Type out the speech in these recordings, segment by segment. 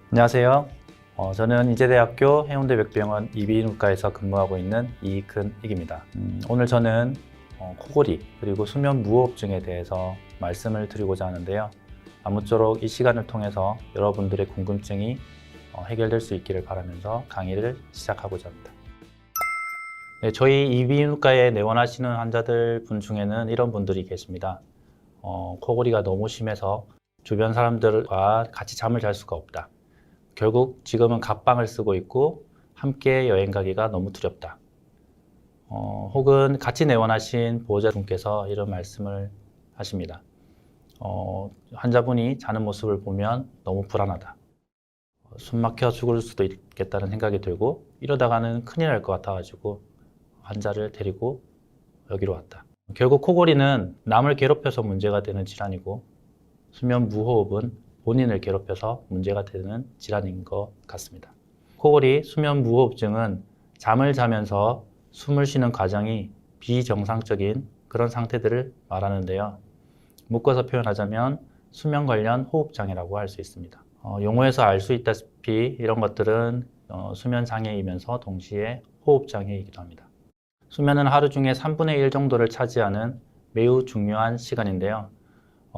안녕하세요. 저는 인제대학교 해운대백병원 이비인후과에서 근무하고 있는 이근익입니다. 오늘 저는 코골이 그리고 수면 무호흡증에 대해서 말씀을 드리고자 하는데요. 아무쪼록 이 시간을 통해서 여러분들의 궁금증이 해결될 수 있기를 바라면서 강의를 시작하고자 합니다. 네, 저희 이비인후과에 내원하시는 환자들 분 중에는 이런 분들이 계십니다. 코골이가 너무 심해서 주변 사람들과 같이 잠을 잘 수가 없다. 결국 지금은 갑방을 쓰고 있고 함께 여행 가기가 너무 두렵다. 혹은 같이 내원하신 보호자분께서 이런 말씀을 하십니다. 환자분이 자는 모습을 보면 너무 불안하다. 숨 막혀 죽을 수도 있겠다는 생각이 들고 이러다가는 큰일 날 것 같아가지고 환자를 데리고 여기로 왔다. 결국 코골이는 남을 괴롭혀서 문제가 되는 질환이고 수면 무호흡은 본인을 괴롭혀서 문제가 되는 질환인 것 같습니다. 코골이, 수면 무호흡증은 잠을 자면서 숨을 쉬는 과정이 비정상적인 그런 상태들을 말하는데요. 묶어서 표현하자면 수면 관련 호흡장애라고 할 수 있습니다. 용어에서 알 수 있다시피 이런 것들은 수면 장애이면서 동시에 호흡장애이기도 합니다. 수면은 하루 중에 3분의 1 정도를 차지하는 매우 중요한 시간인데요.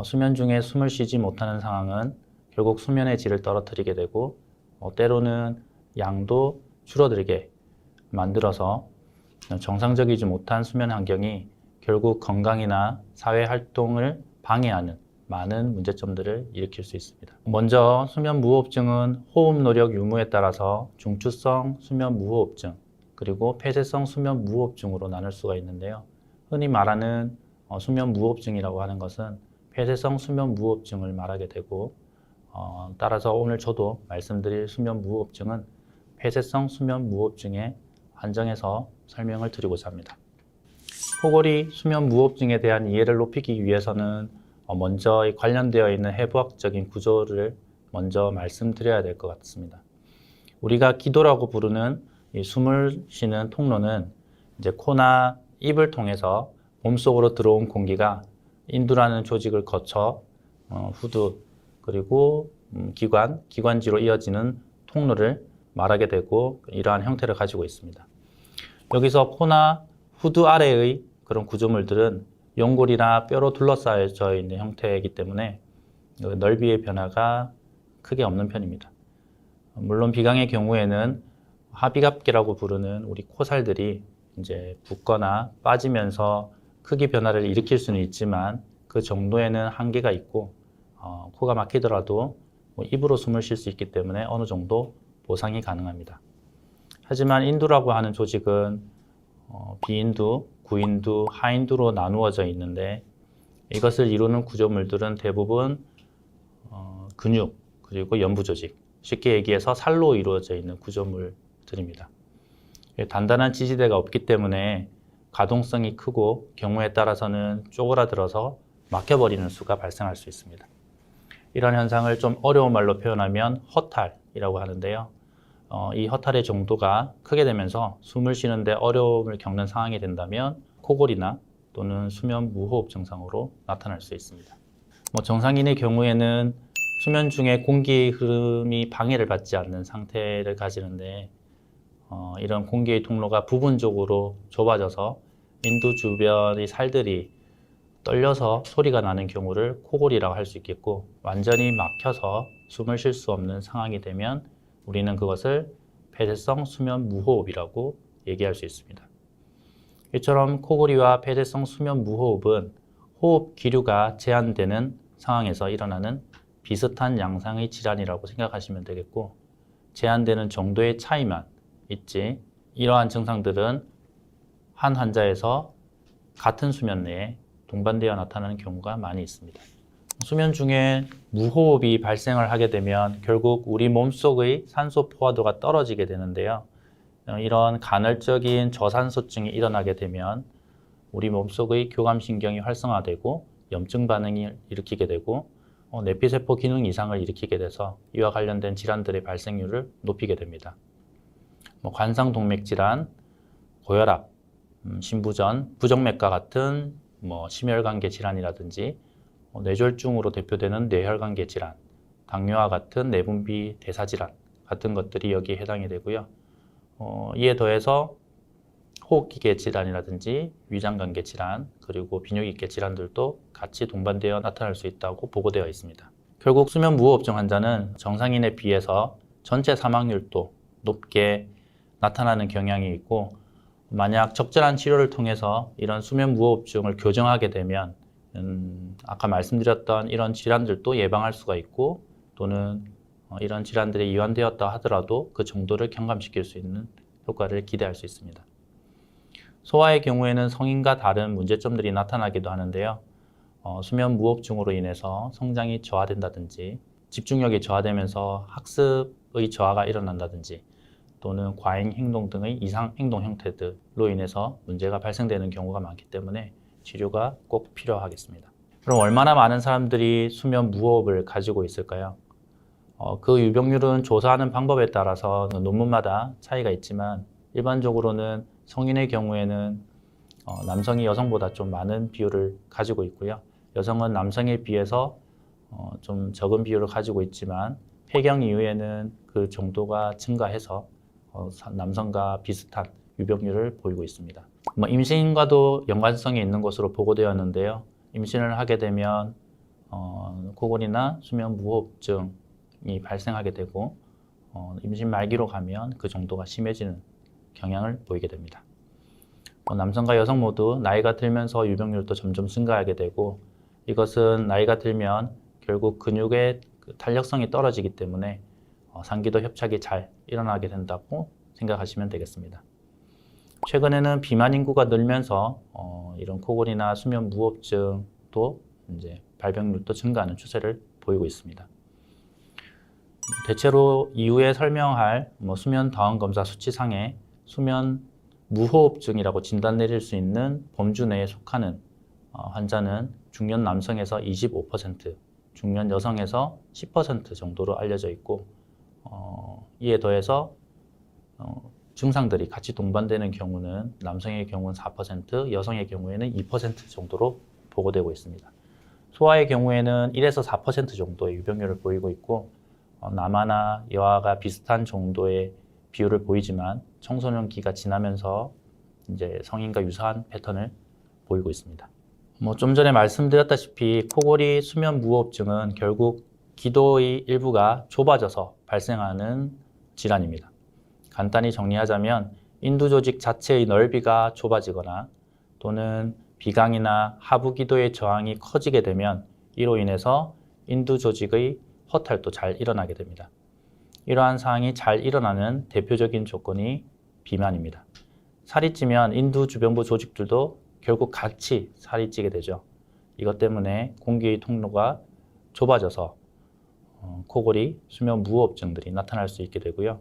수면 중에 숨을 쉬지 못하는 상황은 결국 수면의 질을 떨어뜨리게 되고 때로는 양도 줄어들게 만들어서 정상적이지 못한 수면 환경이 결국 건강이나 사회 활동을 방해하는 많은 문제점들을 일으킬 수 있습니다. 먼저 수면 무호흡증은 호흡 노력 유무에 따라서 중추성 수면 무호흡증 그리고 폐쇄성 수면 무호흡증으로 나눌 수가 있는데요. 흔히 말하는 수면 무호흡증이라고 하는 것은 폐쇄성 수면 무호흡증을 말하게 되고 따라서 오늘 저도 말씀드릴 수면 무호흡증은 폐쇄성 수면 무호흡증에 한정해서 설명을 드리고자 합니다. 코골이 수면 무호흡증에 대한 이해를 높이기 위해서는 먼저 관련되어 있는 해부학적인 구조를 먼저 말씀드려야 될 것 같습니다. 우리가 기도라고 부르는 이 숨을 쉬는 통로는 이제 코나 입을 통해서 몸속으로 들어온 공기가 인두라는 조직을 거쳐 후두 그리고 기관지로 이어지는 통로를 말하게 되고 이러한 형태를 가지고 있습니다. 여기서 코나 후두 아래의 그런 구조물들은 연골이나 뼈로 둘러싸여져 있는 형태이기 때문에 넓이의 변화가 크게 없는 편입니다. 물론 비강의 경우에는 하비갑기라고 부르는 우리 코살들이 이제 붓거나 빠지면서 크기 변화를 일으킬 수는 있지만 그 정도에는 한계가 있고 코가 막히더라도 입으로 숨을 쉴 수 있기 때문에 어느 정도 보상이 가능합니다. 하지만 인두라고 하는 조직은 비인두, 구인두, 하인두로 나누어져 있는데 이것을 이루는 구조물들은 대부분 근육 그리고 연부 조직, 쉽게 얘기해서 살로 이루어져 있는 구조물들입니다. 단단한 지지대가 없기 때문에 가동성이 크고 경우에 따라서는 쪼그라들어서 막혀버리는 수가 발생할 수 있습니다. 이런 현상을 좀 어려운 말로 표현하면 허탈이라고 하는데요. 이 허탈의 정도가 크게 되면서 숨을 쉬는데 어려움을 겪는 상황이 된다면 코골이나 또는 수면 무호흡 증상으로 나타날 수 있습니다. 정상인의 경우에는 수면 중에 공기의 흐름이 방해를 받지 않는 상태를 가지는데 이런 공기의 통로가 부분적으로 좁아져서 인두 주변의 살들이 떨려서 소리가 나는 경우를 코골이라고 할 수 있겠고 완전히 막혀서 숨을 쉴 수 없는 상황이 되면 우리는 그것을 폐쇄성 수면 무호흡이라고 얘기할 수 있습니다. 이처럼 코골이와 폐쇄성 수면 무호흡은 호흡 기류가 제한되는 상황에서 일어나는 비슷한 양상의 질환이라고 생각하시면 되겠고 제한되는 정도의 차이만 있지 이러한 증상들은 한 환자에서 같은 수면 내에 동반되어 나타나는 경우가 많이 있습니다. 수면 중에 무호흡이 발생을 하게 되면 결국 우리 몸속의 산소 포화도가 떨어지게 되는데요. 이런 간헐적인 저산소증이 일어나게 되면 우리 몸속의 교감신경이 활성화되고 염증 반응을 일으키게 되고 내피세포 기능 이상을 일으키게 돼서 이와 관련된 질환들의 발생률을 높이게 됩니다. 관상동맥질환, 고혈압, 신부전, 부정맥과 같은 심혈관계 질환이라든지 뇌졸중으로 대표되는 뇌혈관계 질환, 당뇨와 같은 내분비 대사 질환 같은 것들이 여기에 해당이 되고요. 이에 더해서 호흡기계 질환이라든지 위장관계 질환, 그리고 비뇨기계 질환들도 같이 동반되어 나타날 수 있다고 보고되어 있습니다. 결국 수면무호흡증 환자는 정상인에 비해서 전체 사망률도 높게 나타나는 경향이 있고, 만약 적절한 치료를 통해서 이런 수면무호흡증을 교정하게 되면 아까 말씀드렸던 이런 질환들도 예방할 수가 있고, 또는 이런 질환들이 이완되었다 하더라도 그 정도를 경감시킬 수 있는 효과를 기대할 수 있습니다. 소아의 경우에는 성인과 다른 문제점들이 나타나기도 하는데요. 수면무호흡증으로 인해서 성장이 저하된다든지, 집중력이 저하되면서 학습의 저하가 일어난다든지, 또는 과잉 행동 등의 이상 행동 형태들로 인해서 문제가 발생되는 경우가 많기 때문에 치료가 꼭 필요하겠습니다. 그럼 얼마나 많은 사람들이 수면 무호흡을 가지고 있을까요? 그 유병률은 조사하는 방법에 따라서 논문마다 차이가 있지만, 일반적으로는 성인의 경우에는 남성이 여성보다 좀 많은 비율을 가지고 있고요. 여성은 남성에 비해서 좀 적은 비율을 가지고 있지만, 폐경 이후에는 그 정도가 증가해서 남성과 비슷한 유병률을 보이고 있습니다. 임신과도 연관성이 있는 것으로 보고되었는데요. 임신을 하게 되면 코골이나 수면무호흡증이 발생하게 되고, 임신 말기로 가면 그 정도가 심해지는 경향을 보이게 됩니다. 남성과 여성 모두 나이가 들면서 유병률도 점점 증가하게 되고, 이것은 나이가 들면 결국 근육의 탄력성이 떨어지기 때문에 상기도 협착이 잘 일어나게 된다고 생각하시면 되겠습니다. 최근에는 비만 인구가 늘면서 이런 코골이나 수면 무호흡증도 이제 발병률도 증가하는 추세를 보이고 있습니다. 대체로 이후에 설명할 수면 다원 검사 수치상에 수면 무호흡증이라고 진단 내릴 수 있는 범주 내에 속하는 환자는 중년 남성에서 25%, 중년 여성에서 10% 정도로 알려져 있고, 이에 더해서 증상들이 같이 동반되는 경우는 남성의 경우는 4%, 여성의 경우에는 2% 정도로 보고되고 있습니다. 소아의 경우에는 1에서 4% 정도의 유병률을 보이고 있고, 남아나 여아가 비슷한 정도의 비율을 보이지만 청소년기가 지나면서 이제 성인과 유사한 패턴을 보이고 있습니다. 좀 전에 말씀드렸다시피 코골이 수면 무호흡증은 결국 기도의 일부가 좁아져서 발생하는 질환입니다. 간단히 정리하자면 인두 조직 자체의 넓이가 좁아지거나, 또는 비강이나 하부 기도의 저항이 커지게 되면 이로 인해서 인두 조직의 허탈도 잘 일어나게 됩니다. 이러한 사항이 잘 일어나는 대표적인 조건이 비만입니다. 살이 찌면 인두 주변부 조직들도 결국 같이 살이 찌게 되죠. 이것 때문에 공기의 통로가 좁아져서 코골이, 수면 무호흡증들이 나타날 수 있게 되고요.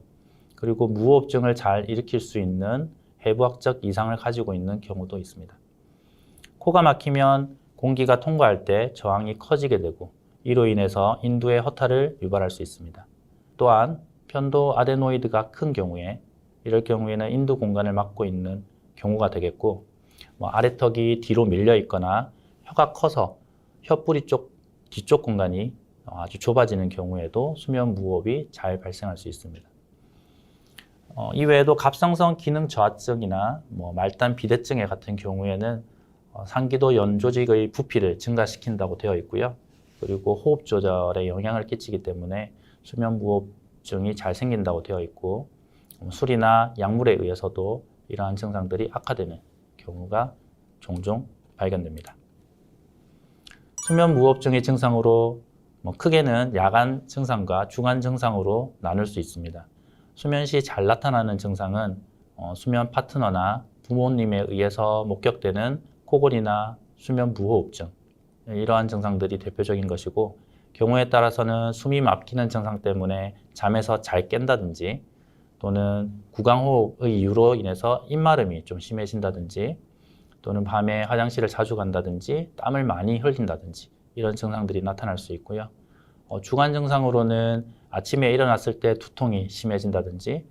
그리고 무호흡증을 잘 일으킬 수 있는 해부학적 이상을 가지고 있는 경우도 있습니다. 코가 막히면 공기가 통과할 때 저항이 커지게 되고, 이로 인해서 인두의 허탈을 유발할 수 있습니다. 또한 편도 아데노이드가 큰 경우에, 이럴 경우에는 인두 공간을 막고 있는 경우가 되겠고, 아래턱이 뒤로 밀려 있거나 혀가 커서 혀뿌리 쪽 뒤쪽 공간이 아주 좁아지는 경우에도 수면 무호흡이 잘 발생할 수 있습니다. 이외에도 갑상선 기능 저하증이나 말단 비대증에 같은 경우에는 상기도 연조직의 부피를 증가시킨다고 되어 있고요. 그리고 호흡 조절에 영향을 끼치기 때문에 수면 무호흡증이 잘 생긴다고 되어 있고, 술이나 약물에 의해서도 이러한 증상들이 악화되는 경우가 종종 발견됩니다. 수면 무호흡증의 증상으로 크게는 야간 증상과 주간 증상으로 나눌 수 있습니다. 수면 시 잘 나타나는 증상은 수면 파트너나 부모님에 의해서 목격되는 코골이나 수면 무호흡증, 이러한 증상들이 대표적인 것이고, 경우에 따라서는 숨이 막히는 증상 때문에 잠에서 잘 깬다든지, 또는 구강호흡의 이유로 인해서 입마름이 좀 심해진다든지, 또는 밤에 화장실을 자주 간다든지 땀을 많이 흘린다든지, 이런 증상들이 나타날 수 있고요. 주간 증상으로는 아침에 일어났을 때 두통이 심해진다든지,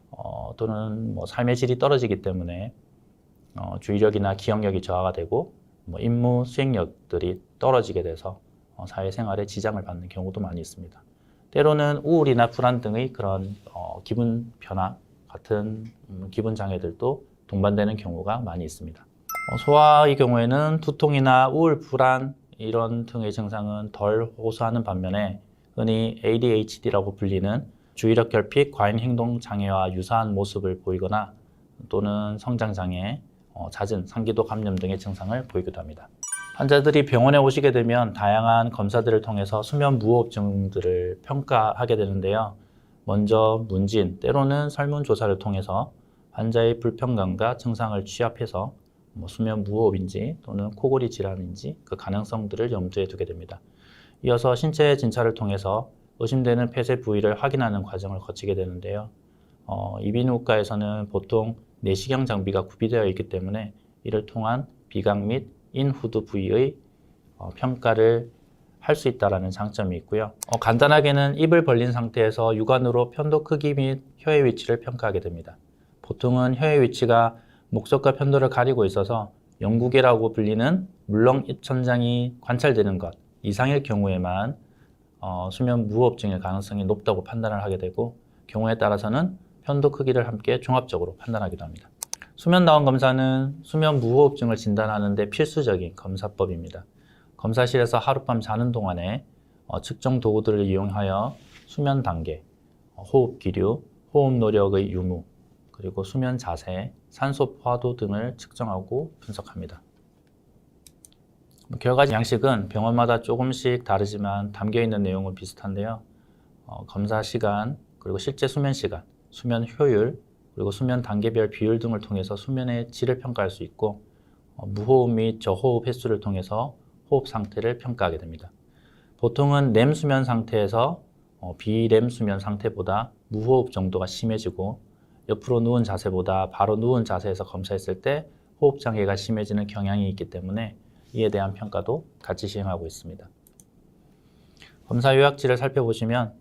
또는 삶의 질이 떨어지기 때문에 주의력이나 기억력이 저하가 되고 임무 수행력들이 떨어지게 돼서 사회생활에 지장을 받는 경우도 많이 있습니다. 때로는 우울이나 불안 등의 그런 기분 변화 같은 기분 장애들도 동반되는 경우가 많이 있습니다. 소아의 경우에는 두통이나 우울, 불안 이런 등의 증상은 덜 호소하는 반면에 흔히 ADHD라고 불리는 주의력 결핍, 과잉 행동 장애와 유사한 모습을 보이거나 또는 성장 장애, 잦은 상기도 감염 등의 증상을 보이기도 합니다. 환자들이 병원에 오시게 되면 다양한 검사들을 통해서 수면 무호흡증들을 평가하게 되는데요. 먼저 문진, 때로는 설문조사를 통해서 환자의 불편감과 증상을 취합해서 수면 무호흡인지 또는 코골이 질환인지 그 가능성들을 염두에 두게 됩니다. 이어서 신체 진찰을 통해서 의심되는 폐쇄 부위를 확인하는 과정을 거치게 되는데요. 이비인후과에서는 보통 내시경 장비가 구비되어 있기 때문에 이를 통한 비강 및 인후두 부위의 평가를 할 수 있다는 장점이 있고요. 간단하게는 입을 벌린 상태에서 육안으로 편도 크기 및 혀의 위치를 평가하게 됩니다. 보통은 혀의 위치가 목젖과 편도를 가리고 있어서 영구개라고 불리는 물렁 입천장이 관찰되는 것 이상일 경우에만 수면 무호흡증일 가능성이 높다고 판단을 하게 되고 경우에 따라서는 편도 크기를 함께 종합적으로 판단하기도 합니다. 수면다원 검사는 수면 무호흡증을 진단하는 데 필수적인 검사법입니다. 검사실에서 하룻밤 자는 동안에 측정 도구들을 이용하여 수면 단계, 호흡 기류, 호흡 노력의 유무, 그리고 수면 자세, 산소 포화도 등을 측정하고 분석합니다. 결과 양식은 병원마다 조금씩 다르지만 담겨있는 내용은 비슷한데요. 검사 시간, 그리고 실제 수면 시간, 수면 효율, 그리고 수면 단계별 비율 등을 통해서 수면의 질을 평가할 수 있고 무호흡 및 저호흡 횟수를 통해서 호흡 상태를 평가하게 됩니다. 보통은 렘 수면 상태에서 비렘 수면 상태보다 무호흡 정도가 심해지고 옆으로 누운 자세보다 바로 누운 자세에서 검사했을 때 호흡 장애가 심해지는 경향이 있기 때문에 이에 대한 평가도 같이 시행하고 있습니다. 검사 요약지를 살펴보시면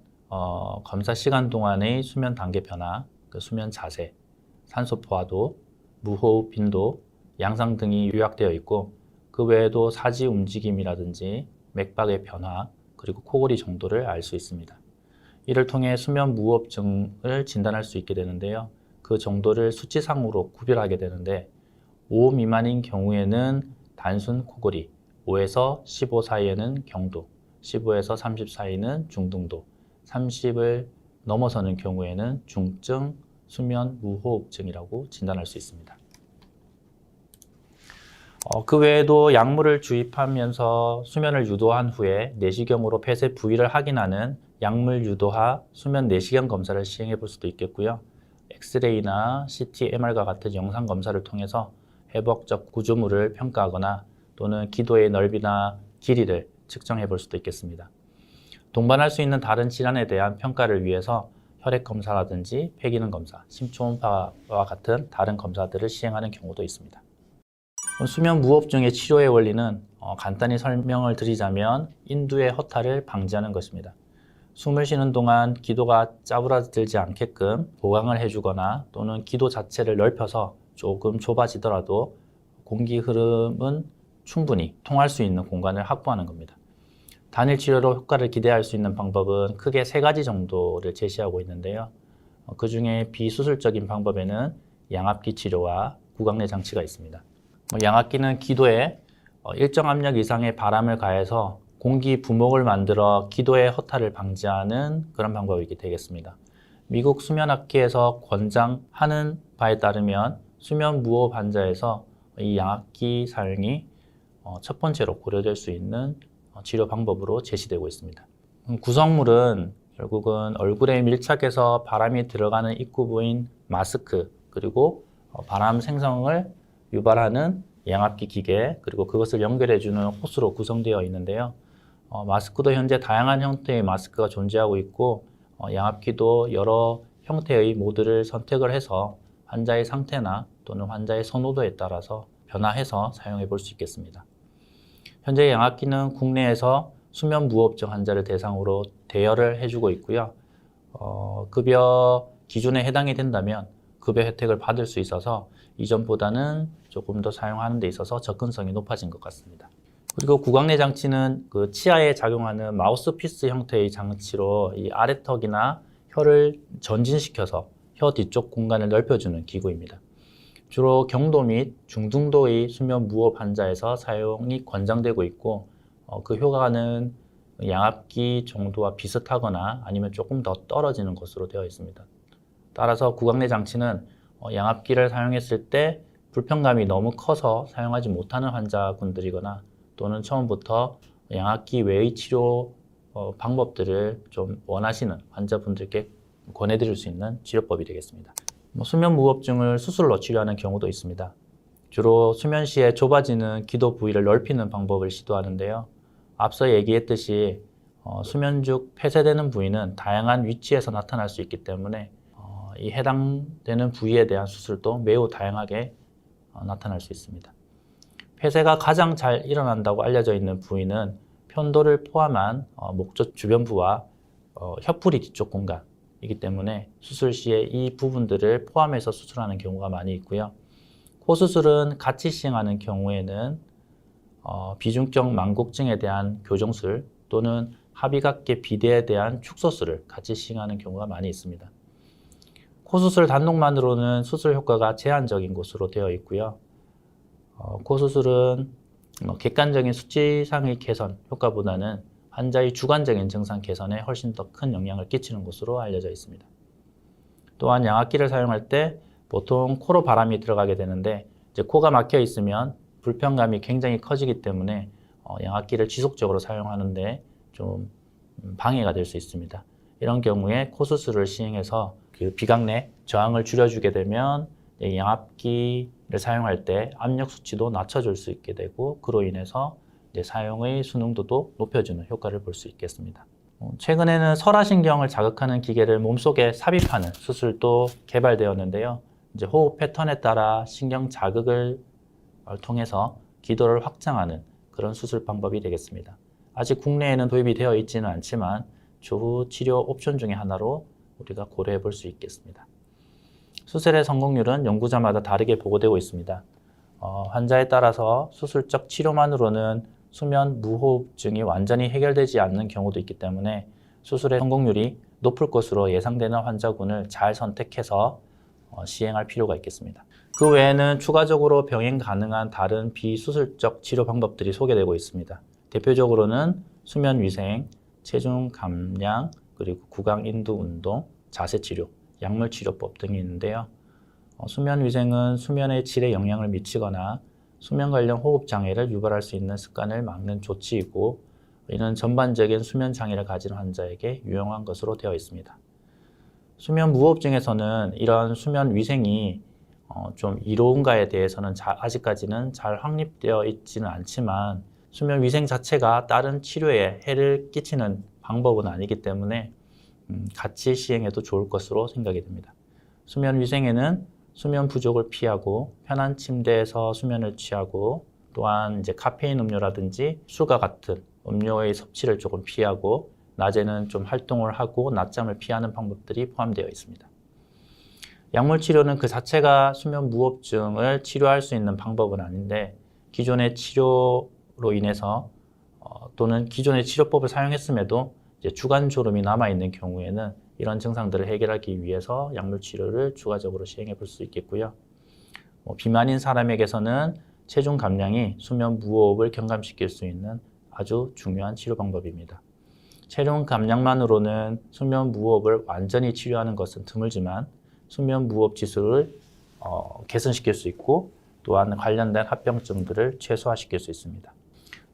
검사 시간 동안의 수면 단계 변화, 수면 자세, 산소 포화도, 무호흡 빈도, 양상 등이 요약되어 있고 그 외에도 사지 움직임이라든지 맥박의 변화, 그리고 코골이 정도를 알 수 있습니다. 이를 통해 수면 무호흡증을 진단할 수 있게 되는데요. 그 정도를 수치상으로 구별하게 되는데 5 미만인 경우에는 단순 코골이, 5에서 15 사이에는 경도, 15에서 30 사이는 중등도, 30을 넘어서는 경우에는 중증 수면 무호흡증이라고 진단할 수 있습니다. 그 외에도 약물을 주입하면서 수면을 유도한 후에 내시경으로 폐쇄 부위를 확인하는 약물 유도화 수면 내시경 검사를 시행해 볼 수도 있겠고요. 엑스레이나 CT, MR과 같은 영상 검사를 통해서 회복적 구조물을 평가하거나 또는 기도의 넓이나 길이를 측정해 볼 수도 있겠습니다. 동반할 수 있는 다른 질환에 대한 평가를 위해서 혈액 검사라든지 폐기능 검사, 심초음파와 같은 다른 검사들을 시행하는 경우도 있습니다. 수면 무호흡증의 치료의 원리는 간단히 설명을 드리자면 인두의 허탈을 방지하는 것입니다. 숨을 쉬는 동안 기도가 짜부라들지 않게끔 보강을 해주거나 또는 기도 자체를 넓혀서 조금 좁아지더라도 공기 흐름은 충분히 통할 수 있는 공간을 확보하는 겁니다. 단일 치료로 효과를 기대할 수 있는 방법은 크게 3가지 정도를 제시하고 있는데요. 그 중에 비수술적인 방법에는 양압기 치료와 구강내 장치가 있습니다. 양압기는 기도에 일정 압력 이상의 바람을 가해서 공기 부목을 만들어 기도의 허탈을 방지하는 그런 방법이 되겠습니다. 미국 수면학회에서 권장하는 바에 따르면 수면 무호흡 환자에서 이 양압기 사용이 첫 번째로 고려될 수 있는 치료 방법으로 제시되고 있습니다. 구성물은 결국은 얼굴에 밀착해서 바람이 들어가는 입구 부인 마스크, 그리고 바람 생성을 유발하는 양압기 기계, 그리고 그것을 연결해주는 호스로 구성되어 있는데요. 마스크도 현재 다양한 형태의 마스크가 존재하고 있고 양압기도 여러 형태의 모드를 선택을 해서 환자의 상태나 또는 환자의 선호도에 따라서 변화해서 사용해 볼 수 있겠습니다. 현재 양압기는 국내에서 수면 무호흡증 환자를 대상으로 대여를 해주고 있고요. 급여 기준에 해당이 된다면 급여 혜택을 받을 수 있어서 이전보다는 조금 더 사용하는 데 있어서 접근성이 높아진 것 같습니다. 그리고 구강내 장치는 그 치아에 작용하는 마우스피스 형태의 장치로 이 아래턱이나 혀를 전진시켜서 혀 뒤쪽 공간을 넓혀주는 기구입니다. 주로 경도 및 중등도의 수면 무호흡 환자에서 사용이 권장되고 있고 그 효과는 양압기 정도와 비슷하거나 아니면 조금 더 떨어지는 것으로 되어 있습니다. 따라서 구강내 장치는 양압기를 사용했을 때 불편감이 너무 커서 사용하지 못하는 환자분들이거나 또는 처음부터 양압기 외의 치료 방법들을 좀 원하시는 환자분들께 권해드릴 수 있는 치료법이 되겠습니다. 수면 무호흡증을 수술로 치료하는 경우도 있습니다. 주로 수면 시에 좁아지는 기도 부위를 넓히는 방법을 시도하는데요. 앞서 얘기했듯이 수면 중 폐쇄되는 부위는 다양한 위치에서 나타날 수 있기 때문에 이 해당되는 부위에 대한 수술도 매우 다양하게 나타날 수 있습니다. 폐쇄가 가장 잘 일어난다고 알려져 있는 부위는 편도를 포함한 목젖 주변부와 혀풀이 뒤쪽 공간이기 때문에 수술 시에 이 부분들을 포함해서 수술하는 경우가 많이 있고요. 코 수술은 같이 시행하는 경우에는 비중적 망곡증에 대한 교정술 또는 합의각계 비대에 대한 축소술을 같이 시행하는 경우가 많이 있습니다. 코 수술 단독만으로는 수술 효과가 제한적인 것으로 되어 있고요. 코 수술은 객관적인 수치상의 개선 효과보다는 환자의 주관적인 증상 개선에 훨씬 더 큰 영향을 끼치는 것으로 알려져 있습니다. 또한 양압기를 사용할 때 보통 코로 바람이 들어가게 되는데 이제 코가 막혀 있으면 불편감이 굉장히 커지기 때문에 양압기를 지속적으로 사용하는데 좀 방해가 될 수 있습니다. 이런 경우에 코 수술을 시행해서 그 비강내 저항을 줄여주게 되면 양압기를 사용할 때 압력 수치도 낮춰줄 수 있게 되고 그로 인해서 사용의 순응도도 높여주는 효과를 볼 수 있겠습니다. 최근에는 설화신경을 자극하는 기계를 몸속에 삽입하는 수술도 개발되었는데요. 이제 호흡 패턴에 따라 신경 자극을 통해서 기도를 확장하는 그런 수술 방법이 되겠습니다. 아직 국내에는 도입이 되어 있지는 않지만 추후 치료 옵션 중에 하나로 우리가 고려해 볼 수 있겠습니다. 수술의 성공률은 연구자마다 다르게 보고되고 있습니다. 환자에 따라서 수술적 치료만으로는 수면 무호흡증이 완전히 해결되지 않는 경우도 있기 때문에 수술의 성공률이 높을 것으로 예상되는 환자군을 잘 선택해서 시행할 필요가 있겠습니다. 그 외에는 추가적으로 병행 가능한 다른 비수술적 치료 방법들이 소개되고 있습니다. 대표적으로는 수면 위생, 체중 감량, 그리고 구강 인두 운동, 자세 치료, 약물 치료법 등이 있는데요. 수면 위생은 수면의 질에 영향을 미치거나 수면 관련 호흡 장애를 유발할 수 있는 습관을 막는 조치이고 이는 전반적인 수면 장애를 가진 환자에게 유용한 것으로 되어 있습니다. 수면 무호흡증에서는 이런 수면 위생이 좀 이로운가에 대해서는 아직까지는 잘 확립되어 있지는 않지만 수면 위생 자체가 다른 치료에 해를 끼치는 방법은 아니기 때문에 같이 시행해도 좋을 것으로 생각이 됩니다. 수면 위생에는 수면 부족을 피하고 편한 침대에서 수면을 취하고 또한 이제 카페인 음료라든지 술과 같은 음료의 섭취를 조금 피하고 낮에는 좀 활동을 하고 낮잠을 피하는 방법들이 포함되어 있습니다. 약물 치료는 그 자체가 수면 무호흡증을 치료할 수 있는 방법은 아닌데 기존의 치료로 인해서 또는 기존의 치료법을 사용했음에도 이제 주간 졸음이 남아있는 경우에는 이런 증상들을 해결하기 위해서 약물 치료를 추가적으로 시행해 볼 수 있겠고요. 비만인 사람에게서는 체중 감량이 수면 무호흡을 경감시킬 수 있는 아주 중요한 치료 방법입니다. 체중 감량만으로는 수면 무호흡을 완전히 치료하는 것은 드물지만 수면 무호흡 지수를 개선시킬 수 있고 또한 관련된 합병증들을 최소화시킬 수 있습니다.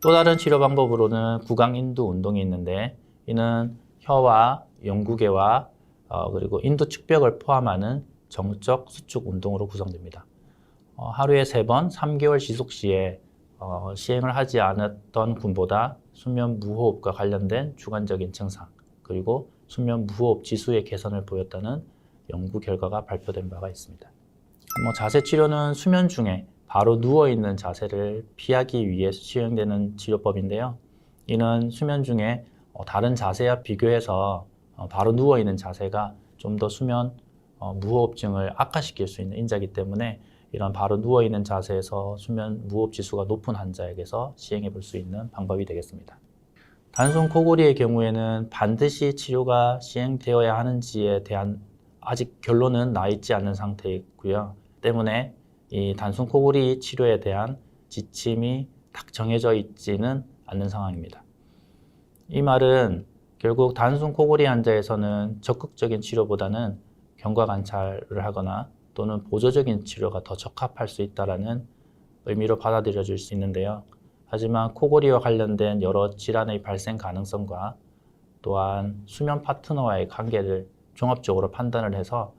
또 다른 치료 방법으로는 구강 인두 운동이 있는데 이는 혀와 영구개와 그리고 인두 측벽을 포함하는 정적 수축 운동으로 구성됩니다. 하루에 3번 3개월 지속 시에 시행을 하지 않았던 분보다 수면 무호흡과 관련된 주관적인 증상 그리고 수면 무호흡 지수의 개선을 보였다는 연구 결과가 발표된 바가 있습니다. 자세 치료는 수면 중에 바로 누워있는 자세를 피하기 위해 시행되는 치료법인데요. 이는 수면 중에 다른 자세와 비교해서 바로 누워있는 자세가 좀 더 수면 무호흡증을 악화시킬 수 있는 인자이기 때문에 이런 바로 누워있는 자세에서 수면 무호흡 지수가 높은 환자에게서 시행해 볼 수 있는 방법이 되겠습니다. 단순 코골이의 경우에는 반드시 치료가 시행되어야 하는지에 대한 아직 결론은 나 있지 않는 상태이고요. 때문에 이 단순 코골이 치료에 대한 지침이 딱 정해져 있지는 않는 상황입니다. 이 말은 결국 단순 코골이 환자에서는 적극적인 치료보다는 경과 관찰을 하거나 또는 보조적인 치료가 더 적합할 수 있다는 의미로 받아들여질 수 있는데요. 하지만 코골이와 관련된 여러 질환의 발생 가능성과 또한 수면 파트너와의 관계를 종합적으로 판단을 해서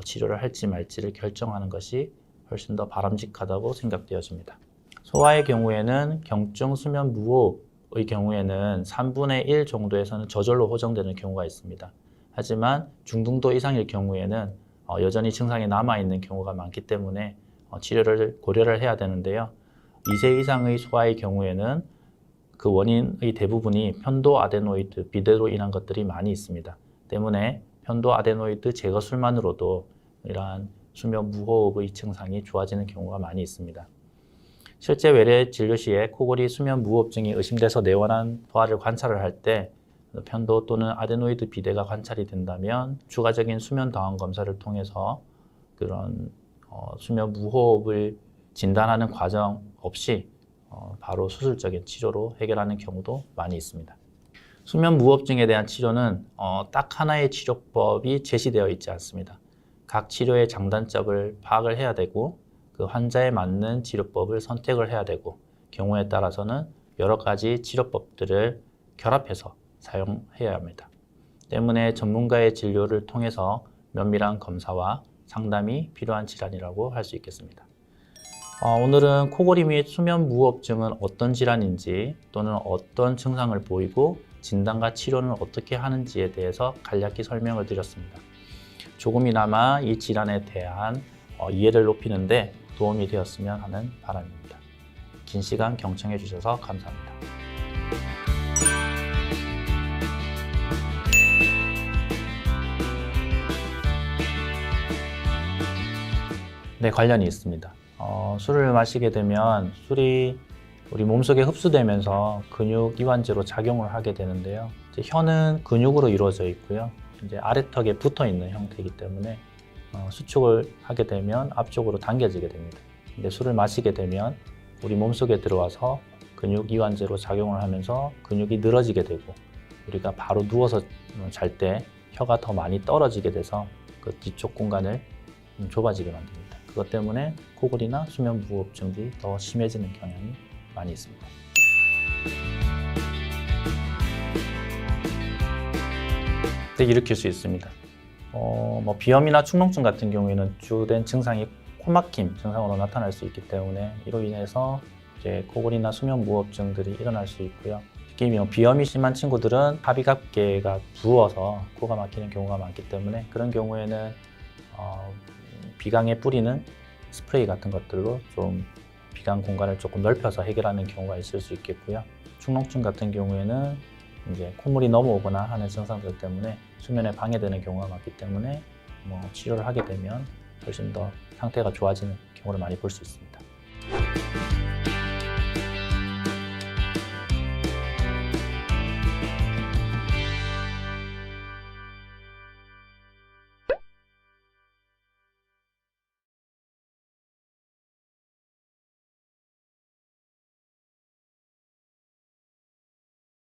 치료를 할지 말지를 결정하는 것이 훨씬 더 바람직하다고 생각되어집니다. 소아의 경우에는 경증 수면 무호흡의 경우에는 3분의 1 정도에서는 저절로 호전되는 경우가 있습니다. 하지만 중등도 이상일 경우에는 여전히 증상이 남아있는 경우가 많기 때문에 치료를 고려를 해야 되는데요. 2세 이상의 소아의 경우에는 그 원인의 대부분이 편도 아데노이드 비대로 인한 것들이 많이 있습니다. 때문에 편도 아데노이드 제거술만으로도 이러한 수면 무호흡의 증상이 좋아지는 경우가 많이 있습니다. 실제 외래 진료 시에 코골이 수면 무호흡증이 의심돼서 내원한 소아를 관찰을 할 때 편도 또는 아데노이드 비대가 관찰이 된다면 추가적인 수면 당원 검사를 통해서 그런 수면 무호흡을 진단하는 과정 없이 바로 수술적인 치료로 해결하는 경우도 많이 있습니다. 수면 무호흡증에 대한 치료는 딱 하나의 치료법이 제시되어 있지 않습니다. 각 치료의 장단점을 파악을 해야 되고 그 환자에 맞는 치료법을 선택을 해야 되고 경우에 따라서는 여러 가지 치료법들을 결합해서 사용해야 합니다. 때문에 전문가의 진료를 통해서 면밀한 검사와 상담이 필요한 질환이라고 할 수 있겠습니다. 오늘은 코골이 및 수면 무호흡증은 어떤 질환인지 또는 어떤 증상을 보이고 진단과 치료는 어떻게 하는지에 대해서 간략히 설명을 드렸습니다. 조금이나마 이 질환에 대한 이해를 높이는데 도움이 되었으면 하는 바람입니다. 긴 시간 경청해 주셔서 감사합니다. 네, 관련이 있습니다. 술을 마시게 되면 술이 우리 몸속에 흡수되면서 근육 이완제로 작용을 하게 되는데요. 혀는 근육으로 이루어져 있고요. 이제 아래턱에 붙어 있는 형태이기 때문에 수축을 하게 되면 앞쪽으로 당겨지게 됩니다. 근데 술을 마시게 되면 우리 몸속에 들어와서 근육 이완제로 작용을 하면서 근육이 늘어지게 되고 우리가 바로 누워서 잘 때 혀가 더 많이 떨어지게 돼서 그 뒤쪽 공간을 좁아지게 만듭니다. 그것 때문에 코골이나 수면 무호흡증이 더 심해지는 경향이 많이 있습니다. 일으킬 수 있습니다. 비염이나 축농증 같은 경우에는 주된 증상이 코막힘 증상으로 나타날 수 있기 때문에 이로 인해서 이제 코골이나 수면 무호흡증들이 일어날 수 있고요. 특히 비염이 심한 친구들은 하비갑계가 부어서 코가 막히는 경우가 많기 때문에 그런 경우에는 비강에 뿌리는 스프레이 같은 것들로 좀 비강 공간을 조금 넓혀서 해결하는 경우가 있을 수 있겠고요. 축농증 같은 경우에는 이제 콧물이 넘어오거나 하는 증상들 때문에 수면에 방해되는 경우가 많기 때문에 치료를 하게 되면 훨씬 더 상태가 좋아지는 경우를 많이 볼 수 있습니다.